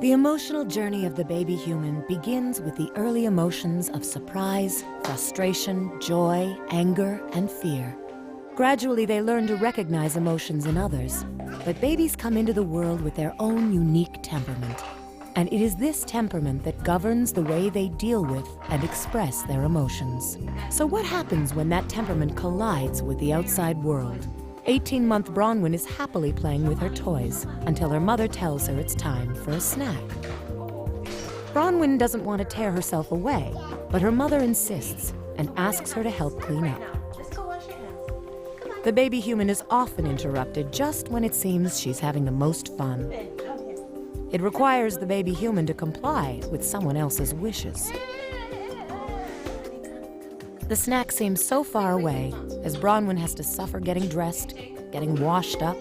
The emotional journey of the baby human begins with the early emotions of surprise, frustration, joy, anger, and fear. Gradually, they learn to recognize emotions in others, but babies come into the world with their own unique temperament. And it is this temperament that governs the way they deal with and express their emotions. So what happens when that temperament collides with the outside world? 18-month Bronwyn is happily playing with her toys until her mother tells her it's time for a snack. Bronwyn doesn't want to tear herself away, but her mother insists and asks her to help clean up. The baby human is often interrupted just when it seems she's having the most fun. It requires the baby human to comply with someone else's wishes. The snack seems so far away as Bronwyn has to suffer getting dressed, getting washed up.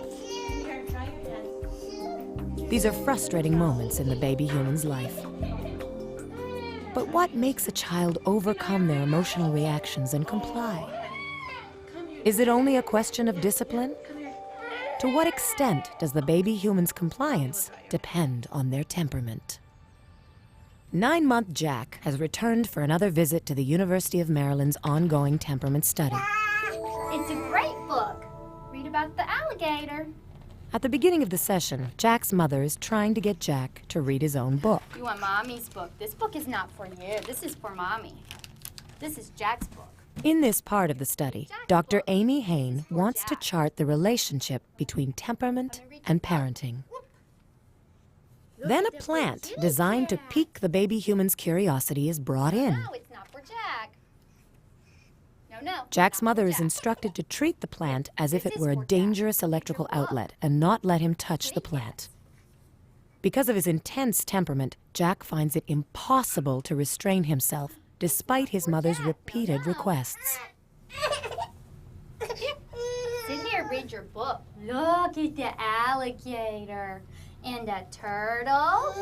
These are frustrating moments in the baby human's life. But what makes a child overcome their emotional reactions and comply? Is it only a question of discipline? To what extent does the baby human's compliance depend on their temperament? 9-month Jack has returned for another visit to the University of Maryland's ongoing temperament study. It's a great book. Read about the alligator. At the beginning of the session, Jack's mother is trying to get Jack to read his own book. You want Mommy's book. This book is not for you. This is for Mommy. This is Jack's book. In this part of the study, Dr. Amy Hain wants to chart the relationship between temperament and parenting. Then a plant designed to pique the baby human's curiosity is brought in. No, it's not for Jack. No. Jack's mother is instructed to treat the plant as if it were a dangerous electrical outlet and not let him touch the plant. Because of his intense temperament, Jack finds it impossible to restrain himself despite his mother's repeated requests. Sit here, read your book. Look at the alligator and a turtle.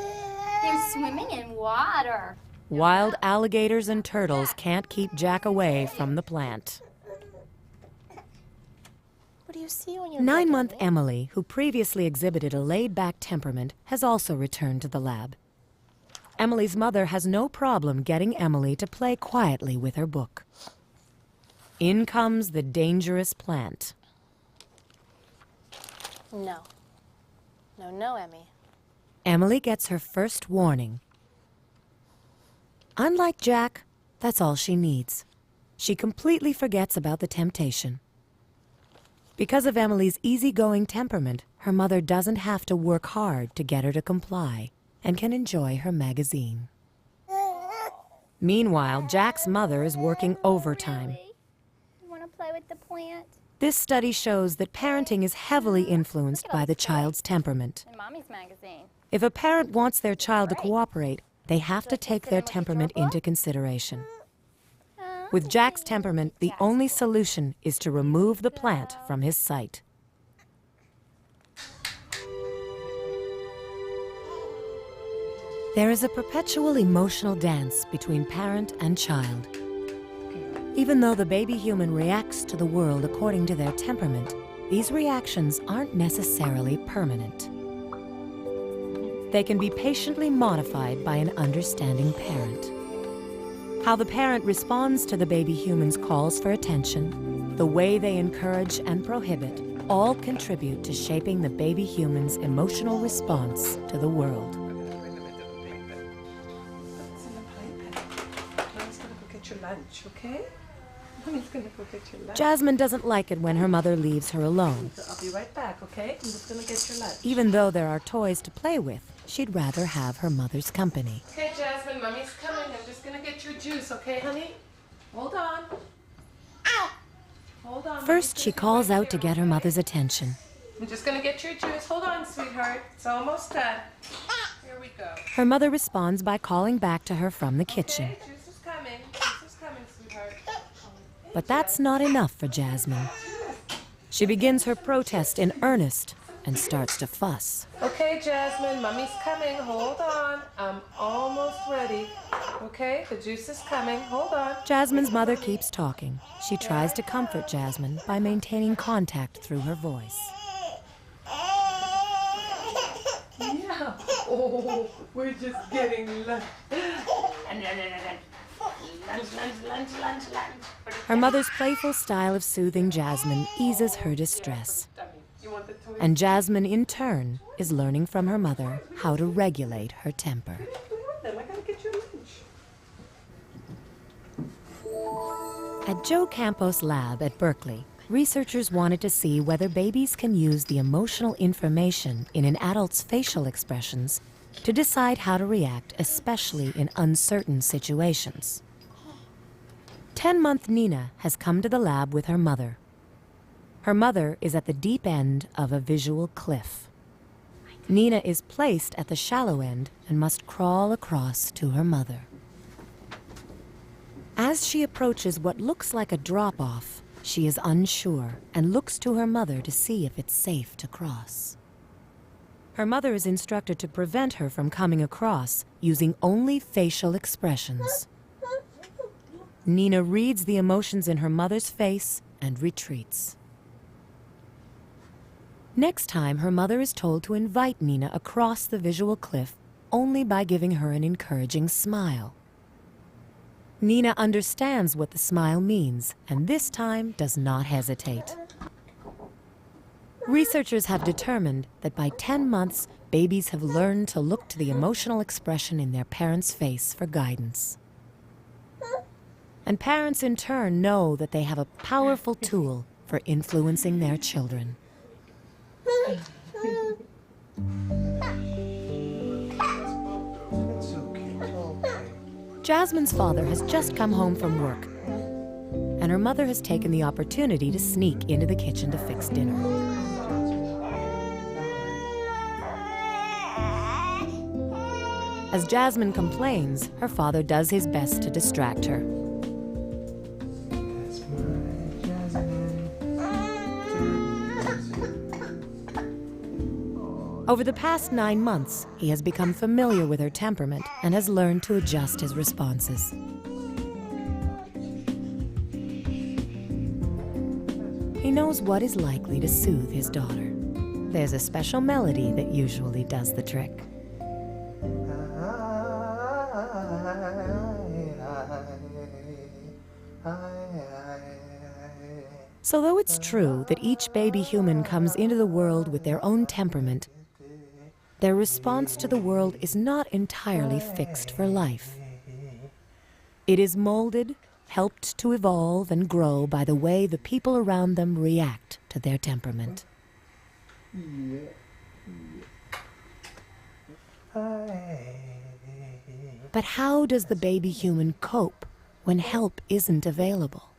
They're swimming in water. Wild alligators and turtles can't keep Jack away from the plant. What do you see when you're 9-month Emily, who previously exhibited a laid-back temperament, has also returned to the lab. Emily's mother has no problem getting Emily to play quietly with her book. In comes the dangerous plant. No. No, Emmy. Emily gets her first warning. Unlike Jack, that's all she needs. She completely forgets about the temptation. Because of Emily's easygoing temperament, her mother doesn't have to work hard to get her to comply and can enjoy her magazine. Meanwhile, Jack's mother is working overtime. You want to play with the plant? This study shows that parenting is heavily influenced by the child's temperament. In Mommy's magazine. If a parent wants their child to cooperate, they have to take their temperament into consideration. With Jack's temperament, the only solution is to remove the plant from his sight. There is a perpetual emotional dance between parent and child. Even though the baby human reacts to the world according to their temperament, these reactions aren't necessarily permanent. They can be patiently modified by an understanding parent. How the parent responds to the baby human's calls for attention, the way they encourage and prohibit, all contribute to shaping the baby human's emotional response to the world. Lunch, okay? Mommy's gonna go get your lunch. Jasmine doesn't like it when her mother leaves her alone. I'll be right back, okay? I'm just gonna get your lunch. Even though there are toys to play with, she'd rather have her mother's company. Okay, Jasmine, Mommy's coming. I'm just gonna get your juice, okay, honey? Hold on. Hold on. First, she calls out to get her mother's attention. I'm just gonna get your juice. Hold on, sweetheart. It's almost done. Here we go. Her mother responds by calling back to her from the kitchen. Okay, juice is coming. Juice is coming, sweetheart. But that's not enough for Jasmine. She begins her protest in earnest and starts to fuss. Okay, Jasmine, Mommy's coming. Hold on. I'm almost ready. Okay, the juice is coming. Hold on. Jasmine's mother keeps talking. She tries to comfort Jasmine by maintaining contact through her voice. Yeah, Oh, we're just getting lunch. Lunch. Her mother's playful style of soothing Jasmine eases her distress. You want the toy? And Jasmine, in turn, is learning from her mother how to regulate her temper. I gotta get you lunch. At Joe Campos' lab at Berkeley, researchers wanted to see whether babies can use the emotional information in an adult's facial expressions to decide how to react, especially in uncertain situations. 10-month Nina has come to the lab with her mother. Her mother is at the deep end of a visual cliff. Nina is placed at the shallow end and must crawl across to her mother. As she approaches what looks like a drop-off, she is unsure and looks to her mother to see if it's safe to cross. Her mother is instructed to prevent her from coming across using only facial expressions. Nina reads the emotions in her mother's face and retreats. Next time, her mother is told to invite Nina across the visual cliff only by giving her an encouraging smile. Nina understands what the smile means, and this time does not hesitate. Researchers have determined that by 10 months, babies have learned to look to the emotional expression in their parents' face for guidance. And parents, in turn, know that they have a powerful tool for influencing their children. Jasmine's father has just come home from work, and her mother has taken the opportunity to sneak into the kitchen to fix dinner. As Jasmine complains, her father does his best to distract her. Over the past 9 months, he has become familiar with her temperament and has learned to adjust his responses. He knows what is likely to soothe his daughter. There's a special melody that usually does the trick. So though it's true that each baby human comes into the world with their own temperament, their response to the world is not entirely fixed for life. It is molded, helped to evolve and grow by the way the people around them react to their temperament. But how does the baby human cope when help isn't available?